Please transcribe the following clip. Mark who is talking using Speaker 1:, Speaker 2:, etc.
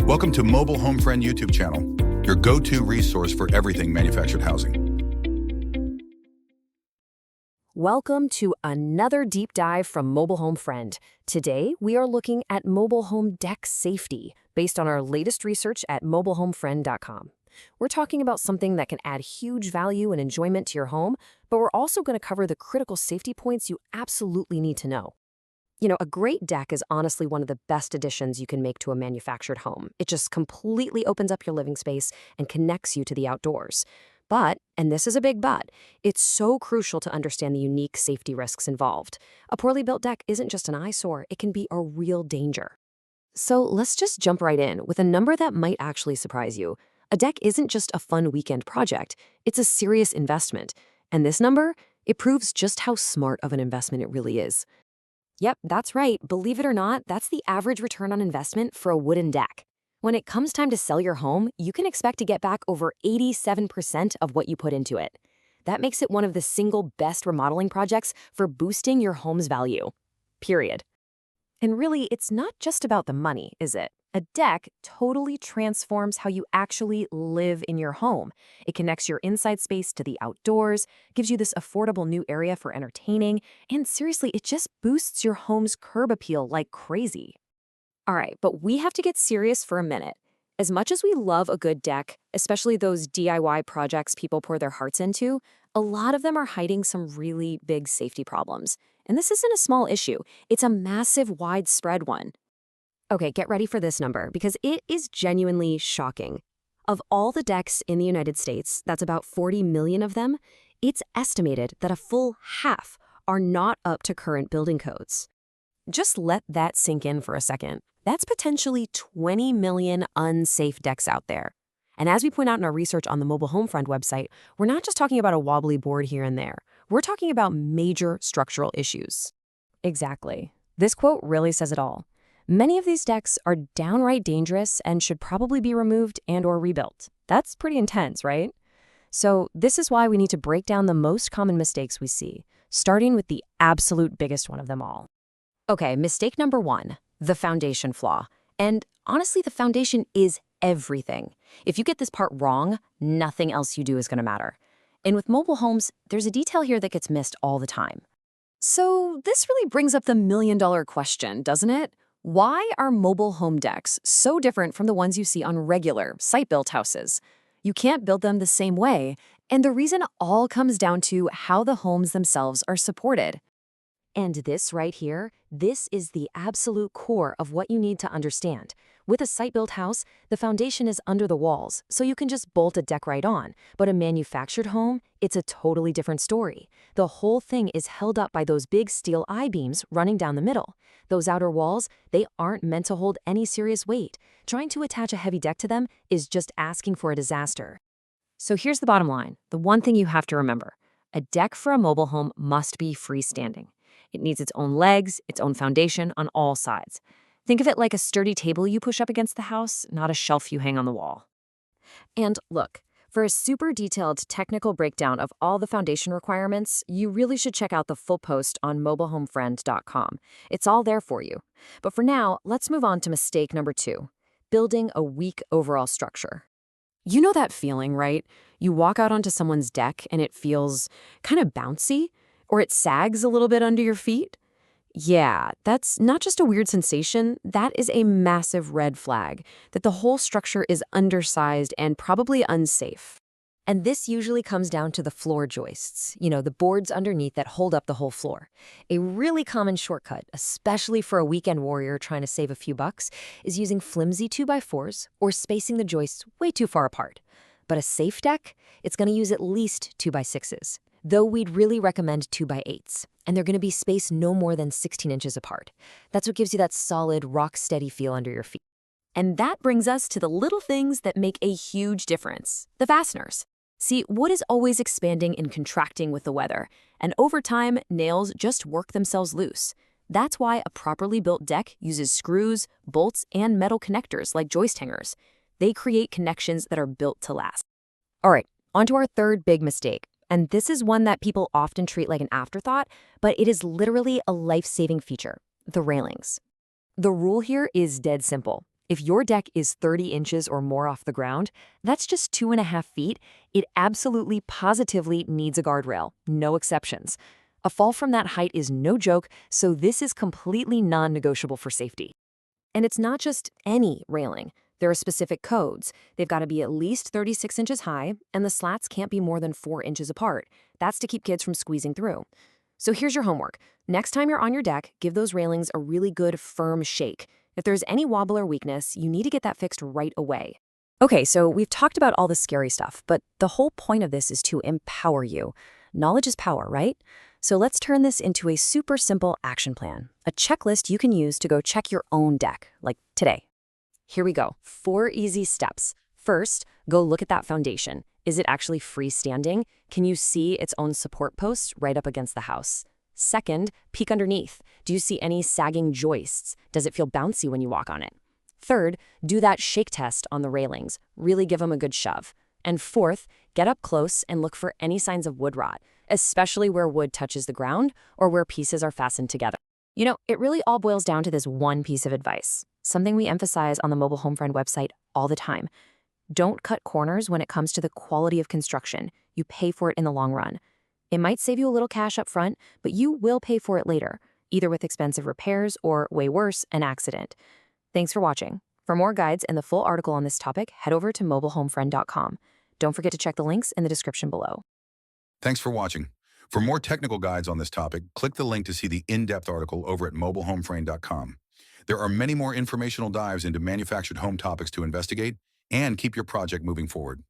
Speaker 1: Welcome to Mobile Home Friend YouTube channel, your go-to resource for everything manufactured housing.
Speaker 2: Welcome to another deep dive from Mobile Home Friend. Today, we are looking at mobile home deck safety based on our latest research at mobilehomefriend.com. We're talking about something that can add huge value and enjoyment to your home, but we're also going to cover the critical safety points you absolutely need to know. You know, a great deck is honestly one of the best additions you can make to a manufactured home. It just completely opens up your living space and connects you to the outdoors. But, and this is a big but, it's so crucial to understand the unique safety risks involved. A poorly built deck isn't just an eyesore, it can be a real danger. So let's just jump right in with a number that might actually surprise you. A deck isn't just a fun weekend project, it's a serious investment. And this number, it proves just how smart of an investment it really is. Yep, that's right. Believe it or not, that's the average return on investment for a wooden deck. When it comes time to sell your home, you can expect to get back over 87% of what you put into it. That makes it one of the single best remodeling projects for boosting your home's value. Period. And really, it's not just about the money, is it? A deck totally transforms how you actually live in your home. It connects your inside space to the outdoors, gives you this affordable new area for entertaining, and seriously, it just boosts your home's curb appeal like crazy. All right, but we have to get serious for a minute. As much as we love a good deck, especially those DIY projects people pour their hearts into, a lot of them are hiding some really big safety problems. And this isn't a small issue, it's a massive, widespread one. Okay, get ready for this number, because it is genuinely shocking. Of all the decks in the United States, that's about 40 million of them, it's estimated that a full half are not up to current building codes. Just let that sink in for a second. That's potentially 20 million unsafe decks out there. And as we point out in our research on the Mobile Home Friend website, we're not just talking about a wobbly board here and there. We're talking about major structural issues. Exactly. This quote really says it all. Many of these decks are downright dangerous and should probably be removed and/or rebuilt. That's pretty intense, right? So this is why we need to break down the most common mistakes we see, starting with the absolute biggest one of them all. Okay, mistake number one, the foundation flaw. And honestly, the foundation is everything. If you get this part wrong, nothing else you do is going to matter. And with mobile homes, there's a detail here that gets missed all the time. So this really brings up the million-dollar question, doesn't it? Why are mobile home decks so different from the ones you see on regular, site-built houses? You can't build them the same way, and the reason all comes down to how the homes themselves are supported. And this right here, this is the absolute core of what you need to understand. With a site-built house, the foundation is under the walls, so you can just bolt a deck right on. But a manufactured home, it's a totally different story. The whole thing is held up by those big steel I-beams running down the middle. Those outer walls, they aren't meant to hold any serious weight. Trying to attach a heavy deck to them is just asking for a disaster. So here's the bottom line, the one thing you have to remember. A deck for a mobile home must be freestanding. It needs its own legs, its own foundation on all sides. Think of it like a sturdy table you push up against the house, not a shelf you hang on the wall. And look, for a super detailed technical breakdown of all the foundation requirements, you really should check out the full post on mobilehomefriend.com. It's all there for you. But for now, let's move on to mistake number two, building a weak overall structure. You know that feeling, right? You walk out onto someone's deck and it feels kind of bouncy, or it sags a little bit under your feet. Yeah, that's not just a weird sensation, that is a massive red flag that the whole structure is undersized and probably unsafe. And this usually comes down to the floor joists, the boards underneath that hold up the whole floor. A really common shortcut, especially for a weekend warrior trying to save a few bucks, is using flimsy 2x4s or spacing the joists way too far apart. But a safe deck, it's going to use at least 2x6s. Though we'd really recommend 2x8s, and they're going to be spaced no more than 16 inches apart. That's what gives you that solid, rock-steady feel under your feet. And that brings us to the little things that make a huge difference, the fasteners. See, wood is always expanding and contracting with the weather, and over time, nails just work themselves loose. That's why a properly built deck uses screws, bolts, and metal connectors like joist hangers. They create connections that are built to last. All right, on to our third big mistake. And this is one that people often treat like an afterthought, but it is literally a life-saving feature, the railings. The rule here is dead simple. If your deck is 30 inches or more off the ground, that's just 2.5 feet. It absolutely positively needs a guardrail, no exceptions. A fall from that height is no joke, so this is completely non-negotiable for safety. And it's not just any railing. There are specific codes. They've got to be at least 36 inches high, and the slats can't be more than 4 inches apart. That's to keep kids from squeezing through. So here's your homework. Next time you're on your deck, give those railings a really good, firm shake. If there's any wobble or weakness, you need to get that fixed right away. Okay, so we've talked about all the scary stuff, but the whole point of this is to empower you. Knowledge is power, right? So let's turn this into a super simple action plan, a checklist you can use to go check your own deck, like today. Here we go. 4 easy steps. First, go look at that foundation. Is it actually freestanding? Can you see its own support posts right up against the house? Second, peek underneath. Do you see any sagging joists? Does it feel bouncy when you walk on it? Third, do that shake test on the railings. Really give them a good shove. And fourth, get up close and look for any signs of wood rot, especially where wood touches the ground or where pieces are fastened together. You know, it really all boils down to this one piece of advice, something we emphasize on the Mobile Home Friend website all the time. Don't cut corners when it comes to the quality of construction. You pay for it in the long run. It might save you a little cash up front, but you will pay for it later, either with expensive repairs or, way worse, an accident. Thanks for watching. For more guides and the full article on this topic, head over to mobilehomefriend.com. Don't forget to check the links in the description below.
Speaker 1: Thanks for watching. For more technical guides on this topic, click the link to see the in-depth article over at mobilehomeframe.com. There are many more informational dives into manufactured home topics to investigate and keep your project moving forward.